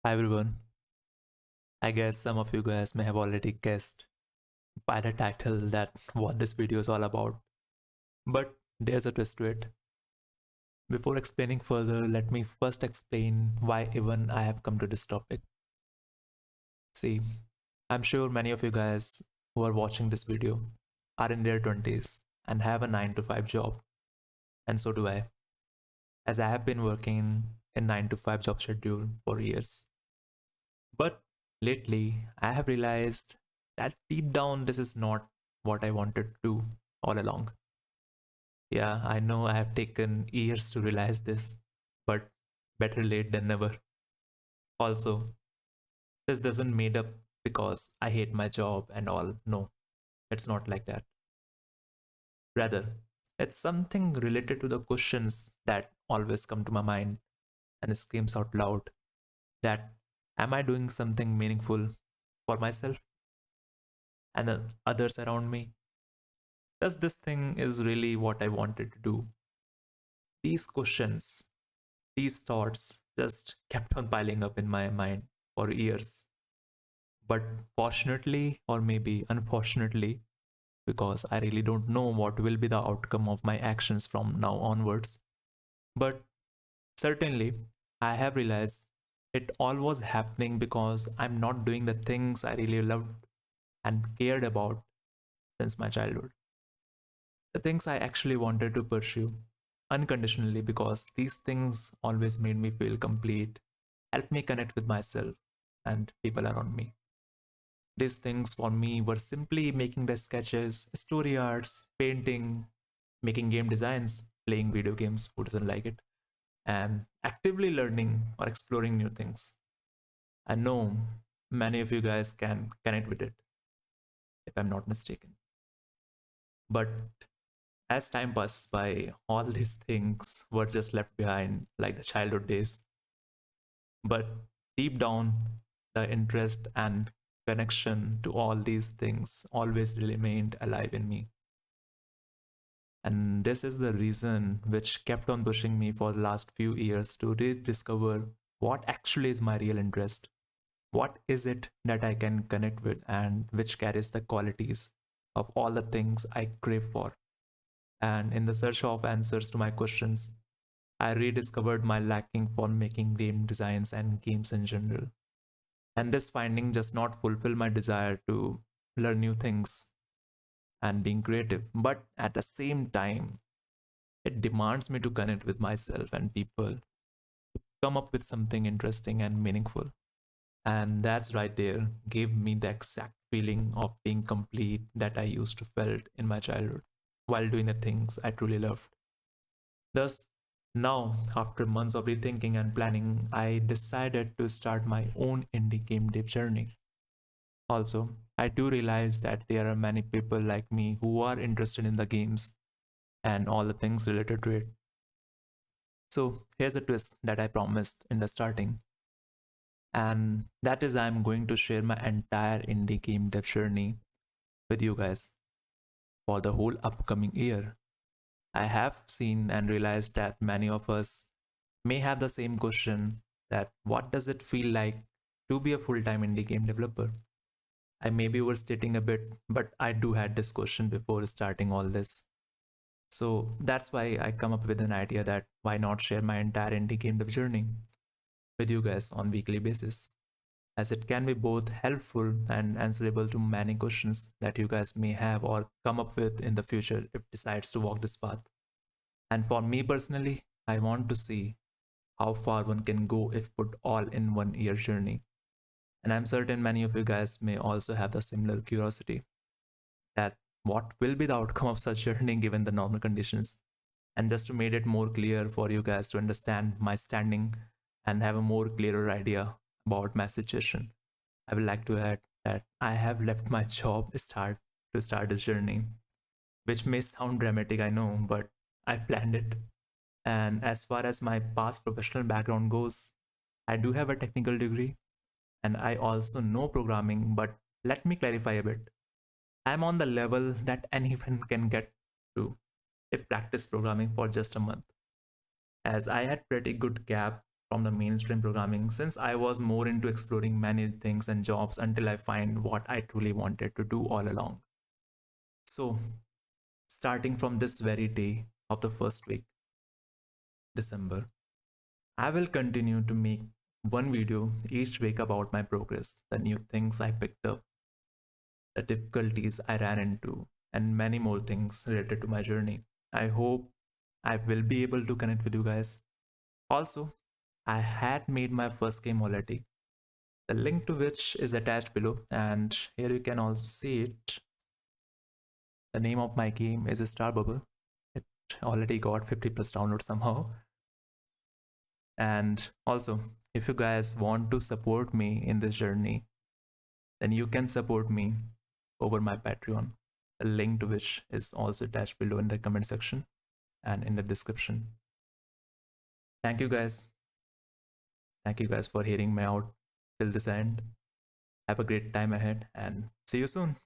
Hi everyone. I guess some of you guys may have already guessed by the title that what this video is all about. But there's a twist to it. Before explaining further, let me first explain why even I have come to this topic. See, I'm sure many of you guys who are watching this video are in their 20s and have a 9 to 5 job, and so do I, as I have been working in 9 to 5 job schedule for years. But lately, I have realized that deep down, this is not what I wanted to do all along. Yeah, I know I have taken years to realize this, but better late than never. Also, this doesn't made up because I hate my job and all. No, it's not like that. Rather, it's something related to the questions that always come to my mind and screams out loud that am I doing something meaningful for myself and others around me? Does this thing is really what I wanted to do? These questions, these thoughts just kept on piling up in my mind for years. But fortunately, or maybe unfortunately, because I really don't know what will be the outcome of my actions from now onwards. But certainly, I have realized it all was happening because I'm not doing the things I really loved and cared about since my childhood. The things I actually wanted to pursue unconditionally because these things always made me feel complete, helped me connect with myself and people around me. These things for me were simply making the sketches, story arts, painting, making game designs, playing video games, who doesn't like it, and actively learning or exploring new things. I know many of you guys can connect with it, if I'm not mistaken. But as time passes by, all these things were just left behind, like the childhood days. But deep down, the interest and connection to all these things always remained alive in me. And this is the reason which kept on pushing me for the last few years to rediscover what actually is my real interest. What is it that I can connect with and which carries the qualities of all the things I crave for? And in the search of answers to my questions, I rediscovered my liking for making game designs and games in general. And this finding just not fulfill my desire to learn new things and being creative, but at the same time, it demands me to connect with myself and people, come up with something interesting and meaningful. And that's right there gave me the exact feeling of being complete that I used to felt in my childhood while doing the things I truly loved. Thus, now, after months of rethinking and planning, I decided to start my own indie game dev journey. Also, I do realize that there are many people like me who are interested in the games and all the things related to it. So, here's the twist that I promised in the starting, and that is I'm going to share my entire indie game dev journey with you guys for the whole upcoming year. I have seen and realized that many of us may have the same question that what does it feel like to be a full-time indie game developer? I may be overstating a bit, but I do had this question before starting all this. So that's why I come up with an idea that why not share my entire indie game dev journey with you guys on weekly basis, as it can be both helpful and answerable to many questions that you guys may have or come up with in the future if decides to walk this path. And for me personally, I want to see how far one can go if put all in 1 year journey. And I'm certain many of you guys may also have the similar curiosity that what will be the outcome of such journey given the normal conditions. And just to make it more clear for you guys to understand my standing and have a more clearer idea about my situation, I would like to add that I have left my job to start this journey, which may sound dramatic, I know, but I planned it. And as far as my past professional background goes, I do have a technical degree and I also know programming, but let me clarify a bit. I'm on the level that anyone can get to if practice programming for just a month, as I had pretty good gap from the mainstream programming since I was more into exploring many things and jobs until I find what I truly wanted to do all along. So, starting from this very day of the first week, December, I will continue to make one video each week about my progress, the new things I picked up, the difficulties I ran into, and many more things related to my journey. I hope I will be able to connect with you guys. Also, I had made my first game already, the link to which is attached below, and here you can also see it. The name of my game is Star Bubble. It already got 50 plus downloads somehow. And also, if you guys want to support me in this journey, then you can support me over my Patreon, a link to which is also attached below in the comment section and in the description. Thank you guys. Thank you guys for hearing me out till this end. Have a great time ahead and see you soon.